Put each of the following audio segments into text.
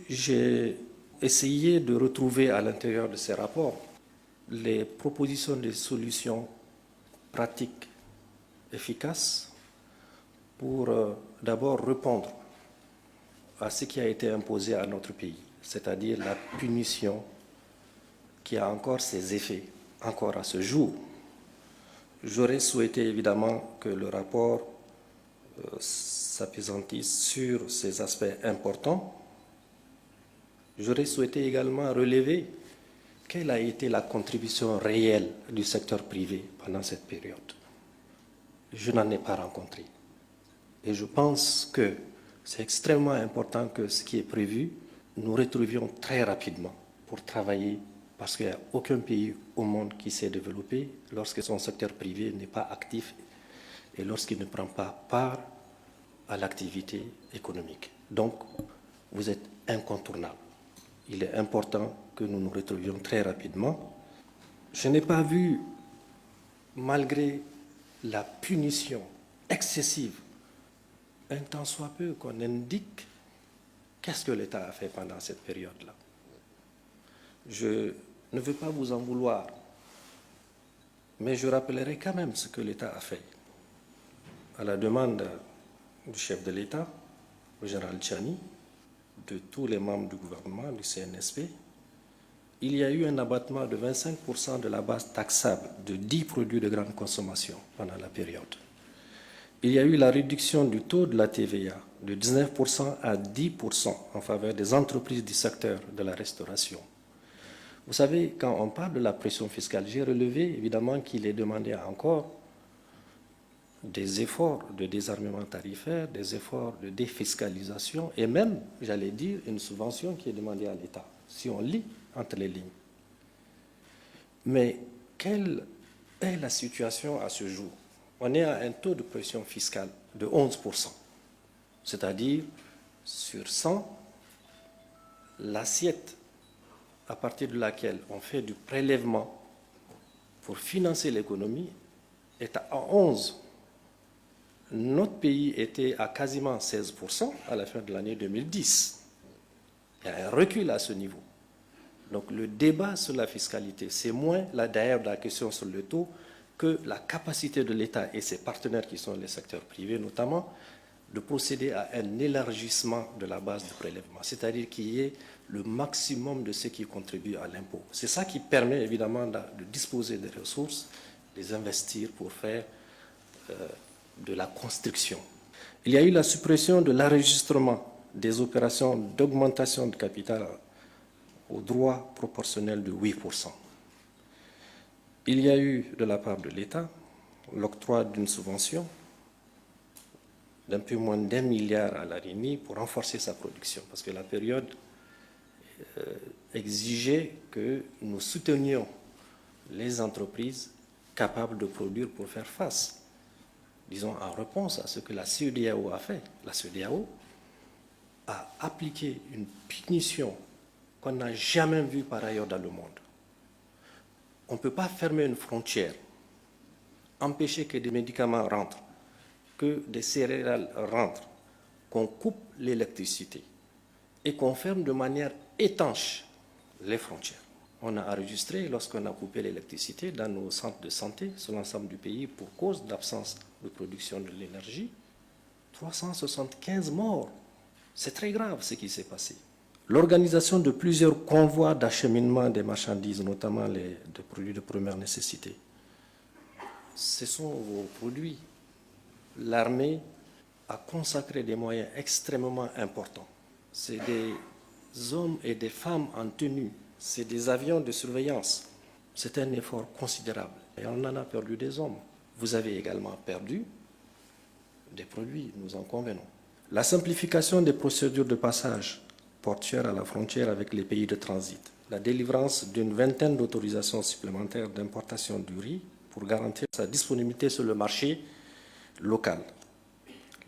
j'ai essayé de retrouver à l'intérieur de ces rapports les propositions de solutions pratiques efficaces pour d'abord répondre à ce qui a été imposé à notre pays, c'est-à-dire la punition qui a encore ses effets, encore à ce jour. J'aurais souhaité évidemment que le rapport s'appesantisse sur ces aspects importants. J'aurais souhaité également relever quelle a été la contribution réelle du secteur privé pendant cette période. Je n'en ai pas rencontré. Et je pense que c'est extrêmement important que ce qui est prévu, nous retrouvions très rapidement pour travailler, parce qu'il n'y a aucun pays au monde qui s'est développé lorsque son secteur privé n'est pas actif et lorsqu'il ne prend pas part à l'activité économique. Donc, vous êtes incontournable. Il est important que nous nous retrouvions très rapidement. Je n'ai pas vu, malgré la punition excessive, un tant soit peu qu'on indique qu'est-ce que l'État a fait pendant cette période-là. Je ne veux pas vous en vouloir, mais je rappellerai quand même ce que l'État a fait. À la demande du chef de l'État, le général Tchani, de tous les membres du gouvernement, du CNSP, il y a eu un abattement de 25% de la base taxable de 10 produits de grande consommation pendant la période. Il y a eu la réduction du taux de la TVA de 19% à 10% en faveur des entreprises du secteur de la restauration. Vous savez, quand on parle de la pression fiscale, j'ai relevé évidemment qu'il est demandé encore des efforts de désarmement tarifaire, des efforts de défiscalisation et même, j'allais dire, une subvention qui est demandée à l'État, si on lit entre les lignes. Mais quelle est la situation à ce jour? On est à un taux de pression fiscale de 11%, c'est-à-dire sur 100, l'assiette à partir de laquelle on fait du prélèvement pour financer l'économie est à 11. Notre pays était à quasiment 16% à la fin de l'année 2010. Il y a un recul à ce niveau. Donc le débat sur la fiscalité, c'est moins d'ailleurs la question sur le taux que la capacité de l'État et ses partenaires qui sont les secteurs privés notamment, de procéder à un élargissement de la base de prélèvement, c'est-à-dire qu'il y ait le maximum de ce qui contribue à l'impôt. C'est ça qui permet évidemment de disposer des ressources, de les investir pour faire de la construction. Il y a eu la suppression de l'enregistrement des opérations d'augmentation de capital au droit proportionnel de 8%. Il y a eu de la part de l'État l'octroi d'une subvention d'un peu moins d'1 milliard à la RINI pour renforcer sa production, parce que la période exigeait que nous soutenions les entreprises capables de produire pour faire face, disons en réponse à ce que la CEDEAO a fait. La CEDEAO a appliqué une punition qu'on n'a jamais vue par ailleurs dans le monde. On ne peut pas fermer une frontière, empêcher que des médicaments rentrent, que des céréales rentrent, qu'on coupe l'électricité et qu'on ferme de manière étanche les frontières. On a enregistré, lorsqu'on a coupé l'électricité dans nos centres de santé sur l'ensemble du pays pour cause d'absence de production de l'énergie, 375 morts. C'est très grave ce qui s'est passé. L'organisation de plusieurs convois d'acheminement des marchandises, notamment des produits de première nécessité. Ce sont vos produits. L'armée a consacré des moyens extrêmement importants. C'est des hommes et des femmes en tenue, c'est des avions de surveillance. C'est un effort considérable et on en a perdu des hommes. Vous avez également perdu des produits, nous en convenons. La simplification des procédures de passage portuaire à la frontière avec les pays de transit. La délivrance d'une vingtaine d'autorisations supplémentaires d'importation du riz pour garantir sa disponibilité sur le marché local.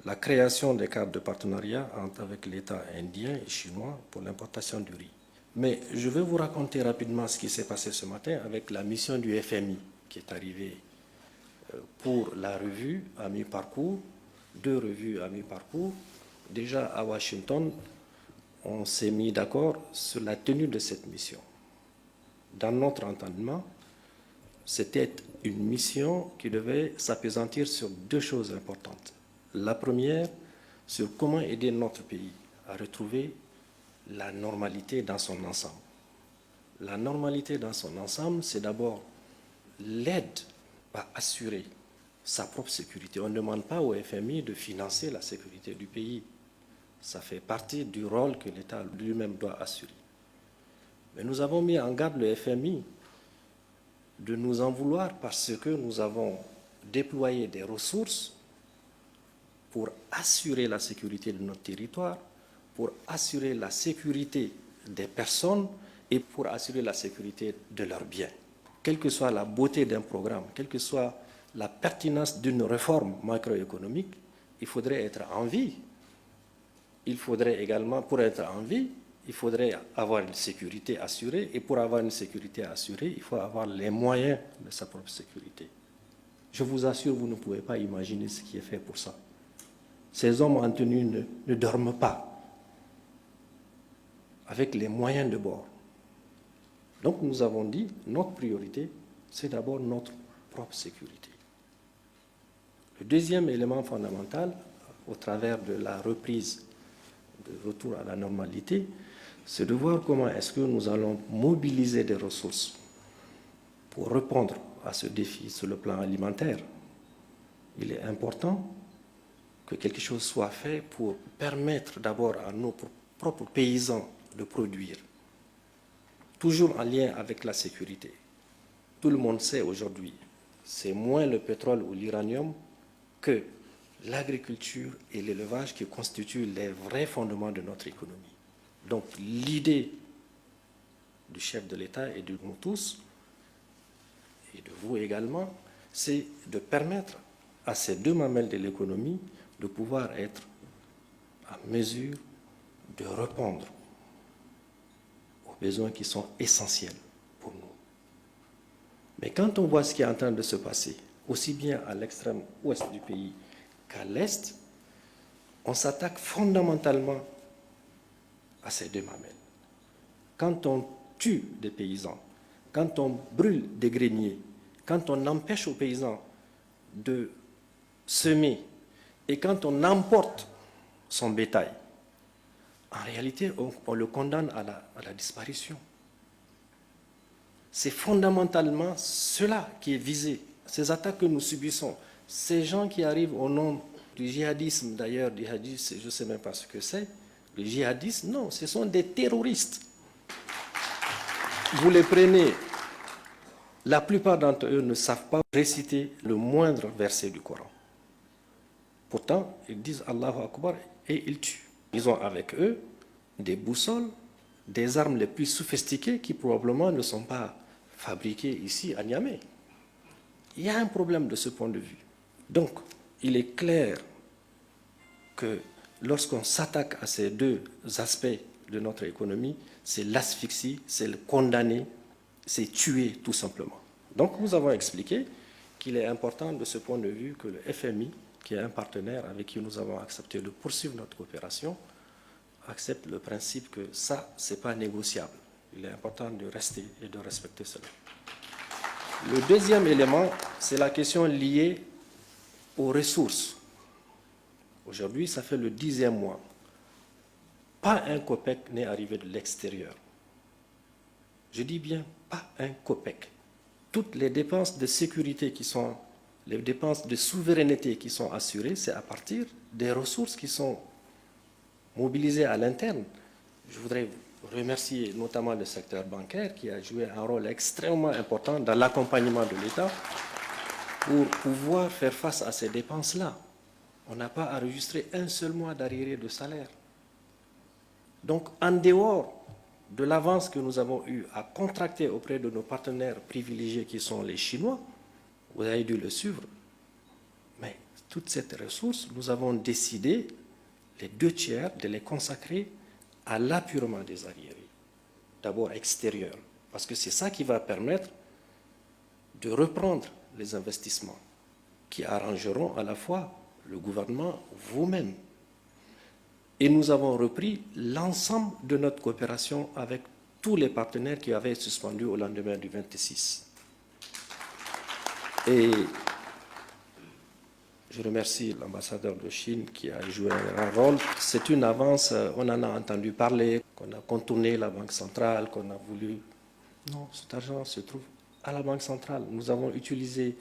La création des cadres de partenariat avec l'État indien et chinois pour l'importation du riz. Mais je vais vous raconter rapidement ce qui s'est passé ce matin avec la mission du FMI qui est arrivée pour la revue à mi-parcours, 2 revues à mi-parcours. Déjà à Washington, on s'est mis d'accord sur la tenue de cette mission. Dans notre entendement, c'était une mission qui devait s'appesantir sur deux choses importantes. La première, sur comment aider notre pays à retrouver la normalité dans son ensemble. La normalité dans son ensemble, c'est d'abord l'aide à assurer sa propre sécurité. On ne demande pas au FMI de financer la sécurité du pays. Ça fait partie du rôle que l'État lui-même doit assurer. Mais nous avons mis en garde le FMI de nous en vouloir parce que nous avons déployé des ressources pour assurer la sécurité de notre territoire, pour assurer la sécurité des personnes et pour assurer la sécurité de leurs biens. Quelle que soit la beauté d'un programme, quelle que soit la pertinence d'une réforme macroéconomique, il faudrait être en vie. Il faudrait également, pour être en vie, il faudrait avoir une sécurité assurée. Et pour avoir une sécurité assurée, il faut avoir les moyens de sa propre sécurité. Je vous assure, vous ne pouvez pas imaginer ce qui est fait pour ça. Ces hommes en tenue ne dorment pas avec les moyens de bord. Donc nous avons dit, notre priorité, c'est d'abord notre propre sécurité. Le deuxième élément fondamental, au travers de la reprise, de retour à la normalité, c'est de voir comment est-ce que nous allons mobiliser des ressources pour répondre à ce défi sur le plan alimentaire. Il est important que quelque chose soit fait pour permettre d'abord à nos propres paysans de produire, toujours en lien avec la sécurité. Tout le monde sait aujourd'hui, c'est moins le pétrole ou l'uranium que l'agriculture et l'élevage qui constituent les vrais fondements de notre économie. Donc l'idée du chef de l'État et de nous tous, et de vous également, c'est de permettre à ces deux mamelles de l'économie de pouvoir être en mesure de répondre aux besoins qui sont essentiels pour nous. Mais quand on voit ce qui est en train de se passer, aussi bien à l'extrême ouest du pays qu'à l'est, on s'attaque fondamentalement à ces deux mamelles. Quand on tue des paysans, quand on brûle des greniers, quand on empêche aux paysans de semer et quand on emporte son bétail, en réalité, on le condamne à la disparition. C'est fondamentalement cela qui est visé, ces attaques que nous subissons. Ces gens qui arrivent au nom du djihadisme, d'ailleurs, djihadisme, je ne sais même pas ce que c'est, le djihadisme, non, ce sont des terroristes. Vous les prenez, la plupart d'entre eux ne savent pas réciter le moindre verset du Coran. Pourtant, ils disent Allahu Akbar et ils tuent. Ils ont avec eux des boussoles, des armes les plus sophistiquées qui probablement ne sont pas fabriquées ici à Niamey. Il y a un problème de ce point de vue. Donc, il est clair que lorsqu'on s'attaque à ces deux aspects de notre économie, c'est l'asphyxie, c'est le condamner, c'est tuer tout simplement. Donc, nous avons expliqué qu'il est important de ce point de vue que le FMI, qui est un partenaire avec qui nous avons accepté de poursuivre notre coopération, accepte le principe que ça, ce n'est pas négociable. Il est important de rester et de respecter cela. Le deuxième élément, c'est la question liée aux ressources. Aujourd'hui, ça fait le 10e mois. Pas un copec n'est arrivé de l'extérieur. Je dis bien, pas un copec. Toutes les dépenses de sécurité qui sont, les dépenses de souveraineté qui sont assurées, c'est à partir des ressources qui sont mobilisées à l'interne. Je voudrais remercier notamment le secteur bancaire qui a joué un rôle extrêmement important dans l'accompagnement de l'État pour pouvoir faire face à ces dépenses-là. On n'a pas enregistré un seul mois d'arriéré de salaire. Donc, en dehors de l'avance que nous avons eue à contracter auprès de nos partenaires privilégiés qui sont les Chinois, vous avez dû le suivre, mais toute cette ressource, nous avons décidé, les 2/3, de les consacrer à l'appurement des arriérés, d'abord extérieurs, parce que c'est ça qui va permettre de reprendre les investissements qui arrangeront à la fois le gouvernement, vous-même. Et nous avons repris l'ensemble de notre coopération avec tous les partenaires qui avaient suspendu au lendemain du 26. Et je remercie l'ambassadeur de Chine qui a joué un grand rôle. C'est une avance, on en a entendu parler, qu'on a contourné la Banque centrale, qu'on a voulu... Non, cet argent se trouve à la Banque centrale. Nous avons utilisé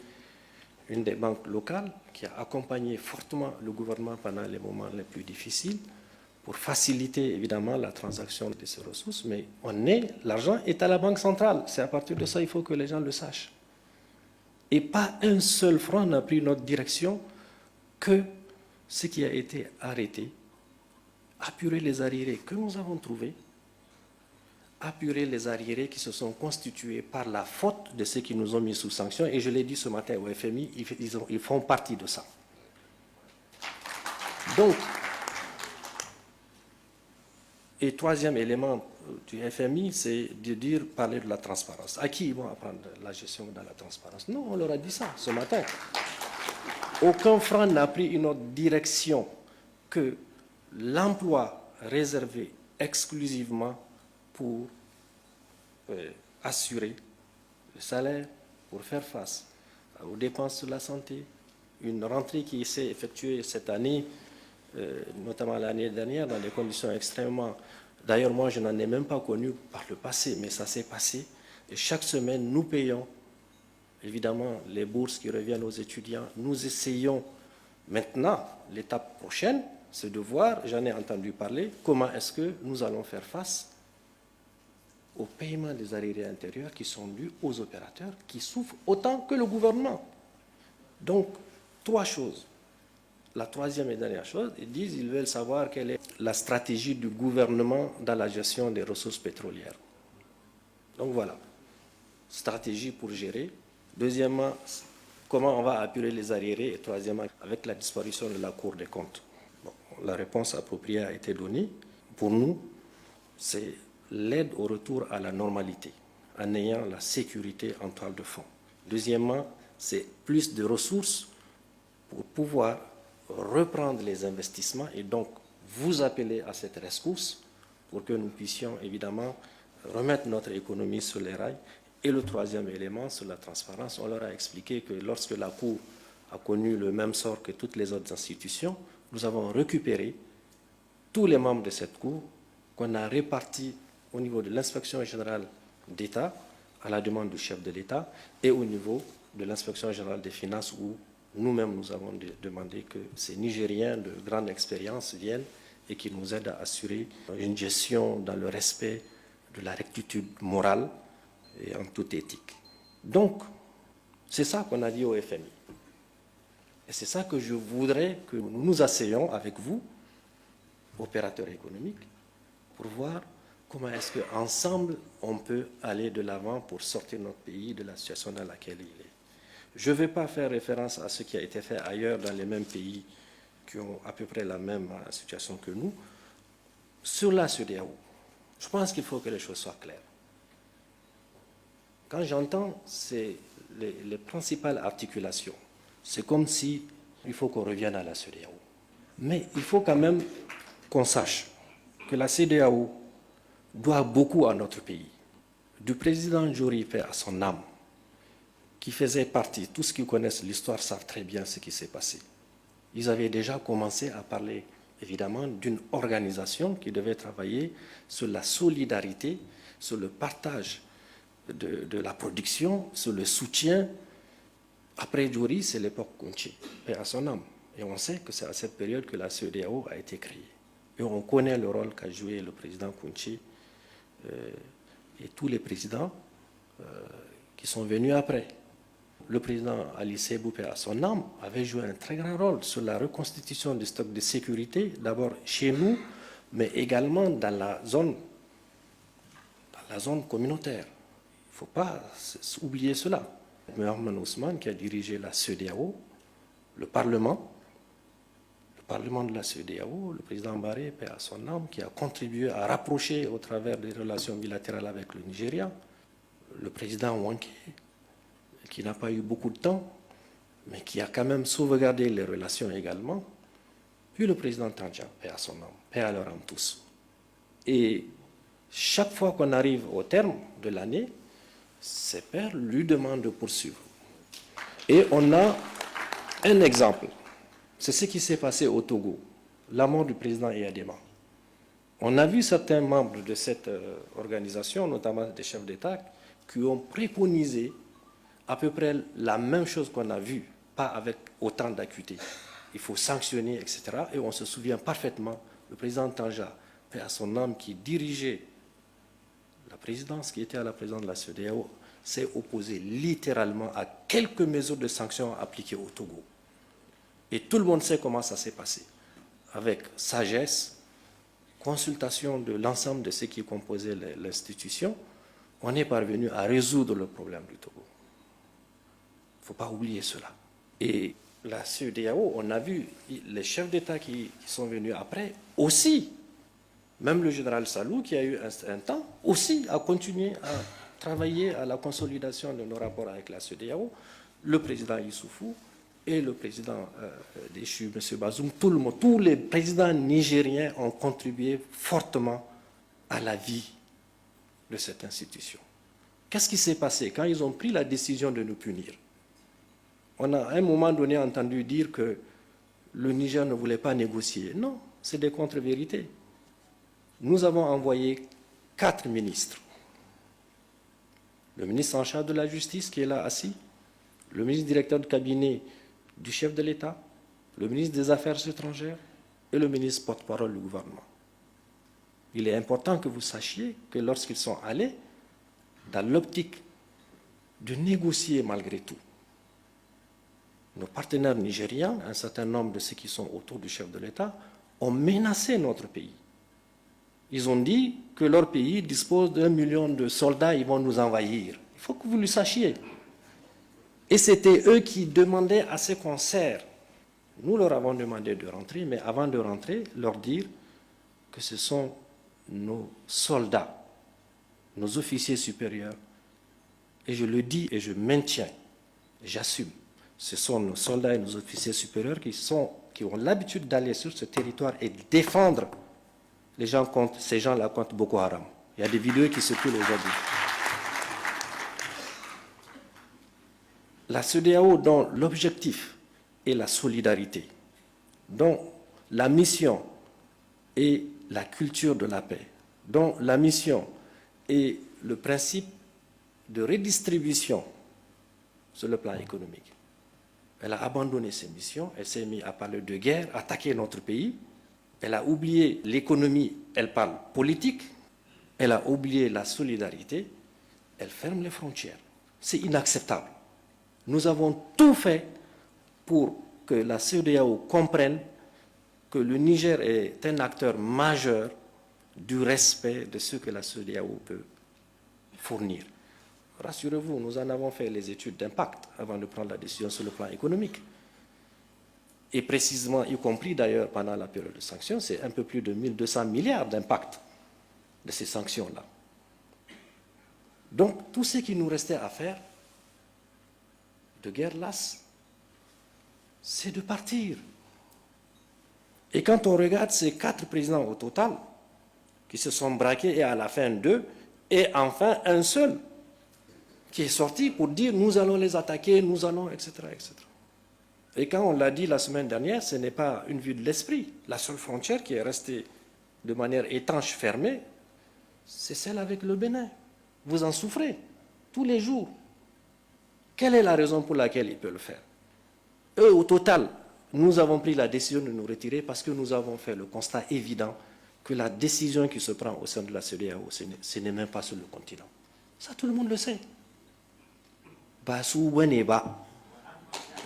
une des banques locales qui a accompagné fortement le gouvernement pendant les moments les plus difficiles pour faciliter évidemment la transaction de ces ressources, mais l'argent est à la Banque centrale. C'est à partir de ça qu'il faut que les gens le sachent. Et pas un seul franc n'a pris notre direction que ce qui a été arrêté, apurer les arriérés que nous avons trouvés, apurer les arriérés qui se sont constitués par la faute de ceux qui nous ont mis sous sanction. Et je l'ai dit ce matin au FMI, ils font partie de ça. Donc, et troisième élément du FMI, c'est de parler de la transparence. À qui ils vont apprendre la gestion dans la transparence? Non, on leur a dit ça ce matin. Aucun franc n'a pris une autre direction que l'emploi réservé exclusivement pour assurer le salaire, pour faire face aux dépenses de la santé. Une rentrée qui s'est effectuée cette année, notamment l'année dernière, dans des conditions extrêmement... D'ailleurs, moi, je n'en ai même pas connu par le passé, mais ça s'est passé. Et chaque semaine, nous payons, évidemment, les bourses qui reviennent aux étudiants. Nous essayons maintenant, l'étape prochaine, c'est de voir, j'en ai entendu parler, comment est-ce que nous allons faire face au paiement des arriérés intérieurs qui sont dus aux opérateurs qui souffrent autant que le gouvernement. Donc, trois choses. La troisième et dernière chose, ils veulent savoir quelle est la stratégie du gouvernement dans la gestion des ressources pétrolières. Donc voilà, stratégie pour gérer. Deuxièmement, comment on va apurer les arriérés. Et troisièmement, avec la disparition de la Cour des comptes. Bon, la réponse appropriée a été donnée. Pour nous, c'est l'aide au retour à la normalité, en ayant la sécurité en toile de fond. Deuxièmement, c'est plus de ressources pour pouvoir reprendre les investissements et donc vous appeler à cette rescousse pour que nous puissions évidemment remettre notre économie sur les rails. Et le troisième élément, sur la transparence, on leur a expliqué que lorsque la Cour a connu le même sort que toutes les autres institutions, nous avons récupéré tous les membres de cette Cour qu'on a répartis au niveau de l'inspection générale d'État, à la demande du chef de l'État, et au niveau de l'inspection générale des finances, où nous-mêmes nous avons demandé que ces Nigériens de grande expérience viennent et qu'ils nous aident à assurer une gestion dans le respect de la rectitude morale et en toute éthique. Donc, c'est ça qu'on a dit au FMI. Et c'est ça que je voudrais que nous nous asseyions avec vous, opérateurs économiques, pour voir comment est-ce qu'ensemble on peut aller de l'avant pour sortir notre pays de la situation dans laquelle il est. Je ne vais pas faire référence à ce qui a été fait ailleurs dans les mêmes pays qui ont à peu près la même situation que nous. Sur la CEDEAO, je pense qu'il faut que les choses soient claires. Quand j'entends les principales articulations, c'est comme si il faut qu'on revienne à la CEDEAO. Mais il faut quand même qu'on sache que la CEDEAO doit beaucoup à notre pays. Du président Jory, paix à son âme, qui faisait partie, tous ceux qui connaissent l'histoire savent très bien ce qui s'est passé. Ils avaient déjà commencé à parler, évidemment, d'une organisation qui devait travailler sur la solidarité, sur le partage de la production, sur le soutien. Après Jory, c'est l'époque Kounché, paix à son âme. Et on sait que c'est à cette période que la CEDEAO a été créée. Et on connaît le rôle qu'a joué le président Kounché et tous les présidents qui sont venus après. Le président Ali Seibou, paix à son âme, avait joué un très grand rôle sur la reconstitution du stock de sécurité, d'abord chez nous, mais également dans la zone communautaire. Il ne faut pas oublier cela. Mohamed Ousmane, qui a dirigé la CEDEAO, le Parlement de la CEDEAO, le président Barré, paix à son âme, qui a contribué à rapprocher au travers des relations bilatérales avec le Nigeria, le président Wanké, qui n'a pas eu beaucoup de temps, mais qui a quand même sauvegardé les relations également. puis le président Tandja, paix à son âme, paix à leur âme tous. Et chaque fois qu'on arrive au terme de l'année, ses pairs lui demandent de poursuivre. Et on a un exemple. C'est ce qui s'est passé au Togo, la mort du président Eyadema. On a vu certains membres de cette organisation, notamment des chefs d'État, qui ont préconisé à peu près la même chose qu'on a vue, pas avec autant d'acuité. Il faut sanctionner, etc. Et on se souvient parfaitement, le président Tandja, paix à son âme, qui dirigeait la présidence, qui était à la présidence de la CEDEAO, s'est opposé littéralement à quelques mesures de sanctions appliquées au Togo. Et tout le monde sait comment ça s'est passé. Avec sagesse, consultation de l'ensemble de ceux qui composaient l'institution, on est parvenu à résoudre le problème du Togo. Il ne faut pas oublier cela. Et la CEDEAO, on a vu les chefs d'État qui sont venus après aussi, même le général Salou, qui a eu un temps, aussi a continué à travailler à la consolidation de nos rapports avec la CEDEAO, le président Issoufou et le président déchu, M. Bazoum, tous les présidents nigériens ont contribué fortement à la vie de cette institution. Qu'est-ce qui s'est passé quand ils ont pris la décision de nous punir? On a à un moment donné entendu dire que le Niger ne voulait pas négocier. Non, c'est des contre-vérités. Nous avons envoyé 4 ministres. Le ministre en charge de la justice qui est là assis, le ministre directeur de cabinet du chef de l'État, le ministre des Affaires étrangères et le ministre porte-parole du gouvernement. Il est important que vous sachiez que lorsqu'ils sont allés, dans l'optique de négocier malgré tout, nos partenaires nigérians, un certain nombre de ceux qui sont autour du chef de l'État, ont menacé notre pays. Ils ont dit que leur pays dispose d'1 million de soldats, ils vont nous envahir. Il faut que vous le sachiez. Et c'était eux qui demandaient à ce qu'on serre. Nous leur avons demandé de rentrer, mais avant de rentrer, leur dire que ce sont nos soldats, nos officiers supérieurs. Et je le dis et je maintiens, j'assume. Ce sont nos soldats et nos officiers supérieurs qui ont l'habitude d'aller sur ce territoire et de défendre les gens ces gens-là contre Boko Haram. Il y a des vidéos qui circulent aujourd'hui. La CEDEAO, dont l'objectif est la solidarité, dont la mission est la culture de la paix, dont la mission est le principe de redistribution sur le plan économique. Elle a abandonné ses missions, elle s'est mise à parler de guerre, attaquer notre pays. Elle a oublié l'économie, elle parle politique, elle a oublié la solidarité, elle ferme les frontières. C'est inacceptable. Nous avons tout fait pour que la CEDEAO comprenne que le Niger est un acteur majeur du respect de ce que la CEDEAO peut fournir. Rassurez-vous, nous en avons fait les études d'impact avant de prendre la décision sur le plan économique. Et précisément, y compris d'ailleurs pendant la période de sanctions, c'est un peu plus de 1200 milliards d'impact de ces sanctions-là. Donc, tout ce qui nous restait à faire, de guerre lasse, c'est de partir. Et quand on regarde ces 4 présidents au total, qui se sont braqués, et à la fin 2, et enfin un seul, qui est sorti pour dire nous allons les attaquer, nous allons, etc., etc. Et quand on l'a dit la semaine dernière, ce n'est pas une vue de l'esprit. La seule frontière qui est restée de manière étanche fermée, c'est celle avec le Bénin. Vous en souffrez tous les jours. Quelle est la raison pour laquelle ils peuvent le faire? Eux, au total, nous avons pris la décision de nous retirer parce que nous avons fait le constat évident que la décision qui se prend au sein de la CEDEAO, ce n'est même pas sur le continent. Ça, tout le monde le sait.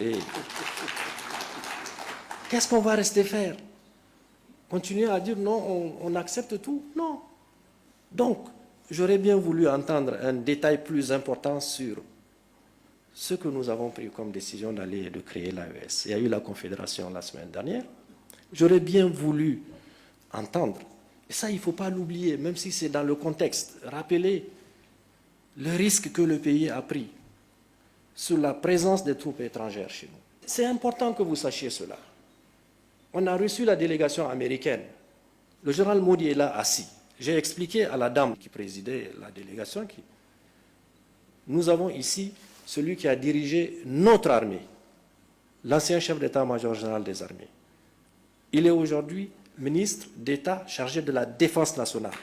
Et qu'est-ce qu'on va rester faire? Continuer à dire non, on accepte tout? Non. Donc, j'aurais bien voulu entendre un détail plus important sur ce que nous avons pris comme décision d'aller et de créer l'AES. Il y a eu la confédération la semaine dernière. J'aurais bien voulu entendre, et ça il ne faut pas l'oublier, même si c'est dans le contexte, rappeler le risque que le pays a pris sur la présence des troupes étrangères chez nous. C'est important que vous sachiez cela. On a reçu la délégation américaine. Le général Modi est là assis. J'ai expliqué à la dame qui présidait la délégation que nous avons ici celui qui a dirigé notre armée, l'ancien chef d'état-major général des armées. Il est aujourd'hui ministre d'État chargé de la défense nationale.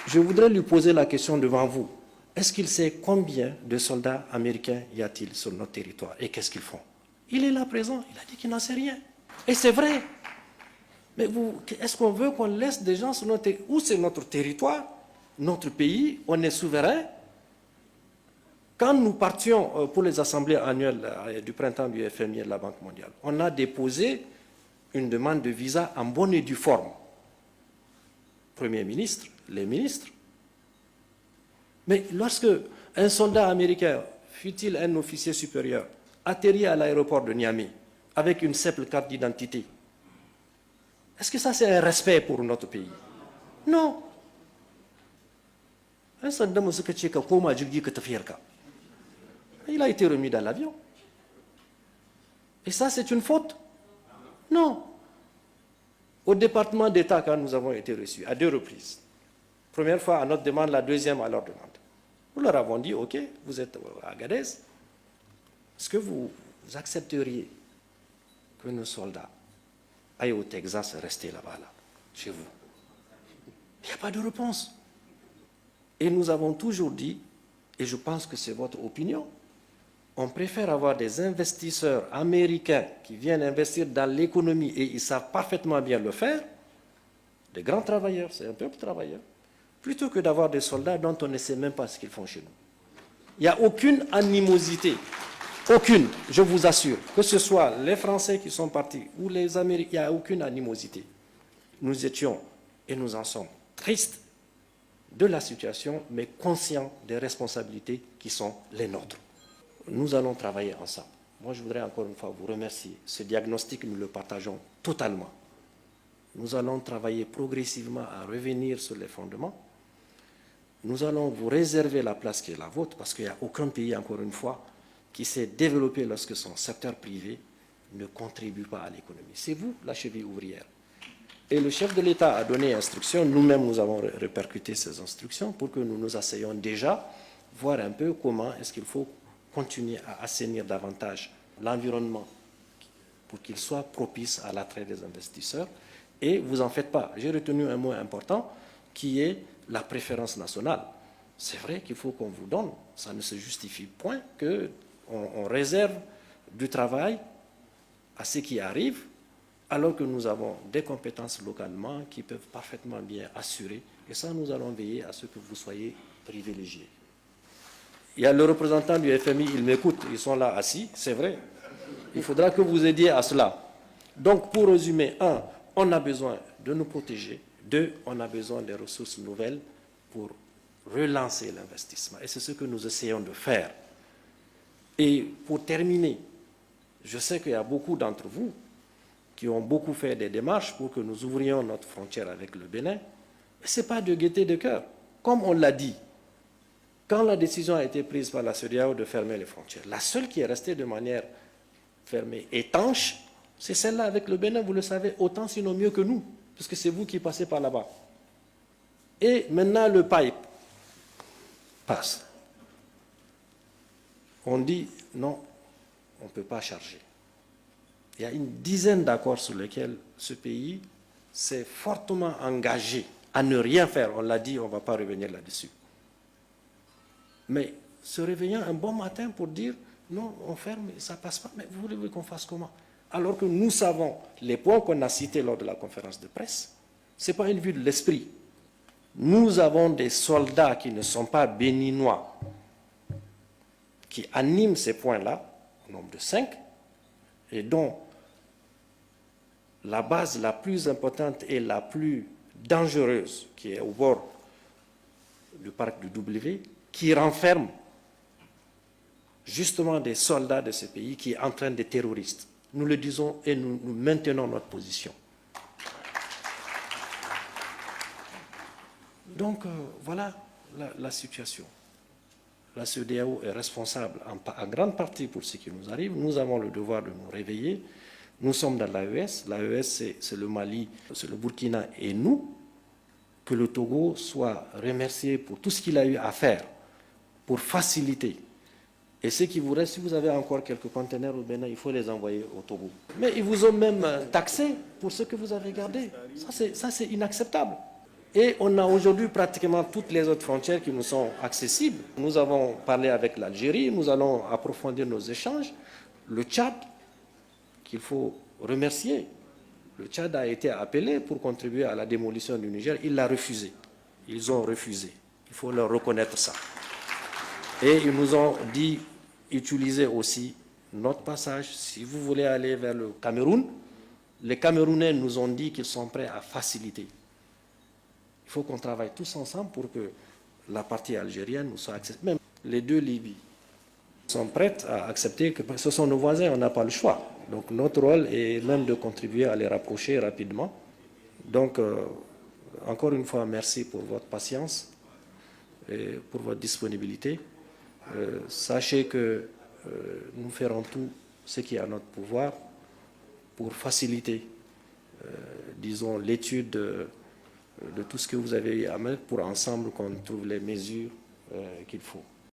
Je voudrais lui poser la question devant vous. Est-ce qu'il sait combien de soldats américains y a-t-il sur notre territoire et qu'est-ce qu'ils font? Il est là présent, il a dit qu'il n'en sait rien. Et c'est vrai. Mais est-ce qu'on veut qu'on laisse des gens sur notre territoire? Où c'est notre territoire, notre pays, on est souverain. Quand nous partions pour les assemblées annuelles du printemps du FMI et de la Banque mondiale, on a déposé une demande de visa en bonne et due forme. Premier ministre, les ministres. Mais lorsque un soldat américain, fût-il un officier supérieur, atterrit à l'aéroport de Niamey avec une simple carte d'identité, est-ce que ça c'est un respect pour notre pays? Non. Un soldat, il a été remis dans l'avion. Et ça c'est une faute? Non. Au département d'État, quand nous avons été reçus, à 2 reprises, première fois à notre demande, la deuxième à leur demande, nous leur avons dit, ok, vous êtes à Agadez, est-ce que vous accepteriez que nos soldats aillent au Texas et rester là-bas, là, chez vous? Il n'y a pas de réponse. Et nous avons toujours dit, et je pense que c'est votre opinion, on préfère avoir des investisseurs américains qui viennent investir dans l'économie et ils savent parfaitement bien le faire, des grands travailleurs, c'est un peuple travailleur, plutôt que d'avoir des soldats dont on ne sait même pas ce qu'ils font chez nous. Il n'y a aucune animosité, aucune, je vous assure, que ce soit les Français qui sont partis ou les Américains, il n'y a aucune animosité. Nous étions, et nous en sommes, tristes de la situation, mais conscients des responsabilités qui sont les nôtres. Nous allons travailler ensemble. Moi, je voudrais encore une fois vous remercier. Ce diagnostic, nous le partageons totalement. Nous allons travailler progressivement à revenir sur les fondements. Nous allons vous réserver la place qui est la vôtre, parce qu'il n'y a aucun pays, encore une fois, qui s'est développé lorsque son secteur privé ne contribue pas à l'économie. C'est vous, la cheville ouvrière. Et le chef de l'État a donné instruction, nous-mêmes nous avons répercuté ces instructions pour que nous nous asseyions déjà, voir un peu comment est-ce qu'il faut continuer à assainir davantage l'environnement pour qu'il soit propice à l'attrait des investisseurs. Et vous en faites pas. J'ai retenu un mot important qui est la préférence nationale. C'est vrai qu'il faut qu'on vous donne. Ça ne se justifie point qu'on réserve du travail à ceux qui arrivent, alors que nous avons des compétences localement qui peuvent parfaitement bien assurer. Et ça, nous allons veiller à ce que vous soyez privilégiés. Il y a le représentant du FMI, ils m'écoutent, ils sont là assis, c'est vrai. Il faudra que vous aidiez à cela. Donc, pour résumer, 1, on a besoin de nous protéger. 2, on a besoin des ressources nouvelles pour relancer l'investissement. Et c'est ce que nous essayons de faire. Et pour terminer, je sais qu'il y a beaucoup d'entre vous qui ont beaucoup fait des démarches pour que nous ouvrions notre frontière avec le Bénin. Mais ce n'est pas de gaieté de cœur. Comme on l'a dit, quand la décision a été prise par la CEDEAO de fermer les frontières, la seule qui est restée de manière fermée, étanche, c'est celle-là avec le Bénin, vous le savez, autant sinon mieux que nous, puisque c'est vous qui passez par là-bas. Et maintenant, le pipe passe. On dit, non, on ne peut pas charger. Il y a une dizaine d'accords sur lesquels ce pays s'est fortement engagé à ne rien faire. On l'a dit, on ne va pas revenir là-dessus. Mais se réveillant un bon matin pour dire, non, on ferme, ça ne passe pas, mais vous voulez qu'on fasse comment? Alors que nous savons les points qu'on a cités lors de la conférence de presse, ce n'est pas une vue de l'esprit. Nous avons des soldats qui ne sont pas béninois, qui animent ces points-là, au nombre de 5, et dont la base la plus importante et la plus dangereuse, qui est au bord du parc du W, qui renferme justement des soldats de ce pays qui entraînent des terroristes. Nous le disons et nous maintenons notre position. Donc, voilà la situation. La CEDEAO est responsable en grande partie pour ce qui nous arrive. Nous avons le devoir de nous réveiller. Nous sommes dans l'AES. L'AES, c'est le Mali, c'est le Burkina et nous. Que le Togo soit remercié pour tout ce qu'il a eu à faire pour faciliter. Et ce qui vous reste, si vous avez encore quelques conteneurs au Bénin, il faut les envoyer au Togo. Mais ils vous ont même taxé pour ce que vous avez gardé. Ça, c'est inacceptable. Et on a aujourd'hui pratiquement toutes les autres frontières qui nous sont accessibles. Nous avons parlé avec l'Algérie, nous allons approfondir nos échanges. Le Tchad, qu'il faut remercier. Le Tchad a été appelé pour contribuer à la démolition du Niger. Il l'a refusé. Ils ont refusé. Il faut leur reconnaître ça. Et ils nous ont dit, utilisez aussi notre passage. Si vous voulez aller vers le Cameroun, les Camerounais nous ont dit qu'ils sont prêts à faciliter. Il faut qu'on travaille tous ensemble pour que la partie algérienne nous soit accessible. Même les deux Libyes sont prêtes à accepter que ce sont nos voisins, on n'a pas le choix. Donc notre rôle est même de contribuer à les rapprocher rapidement. Donc, encore une fois, merci pour votre patience et pour votre disponibilité. Sachez que nous ferons tout ce qui est à notre pouvoir pour faciliter, disons, l'étude de tout ce que vous avez eu à mettre pour ensemble qu'on trouve les mesures qu'il faut.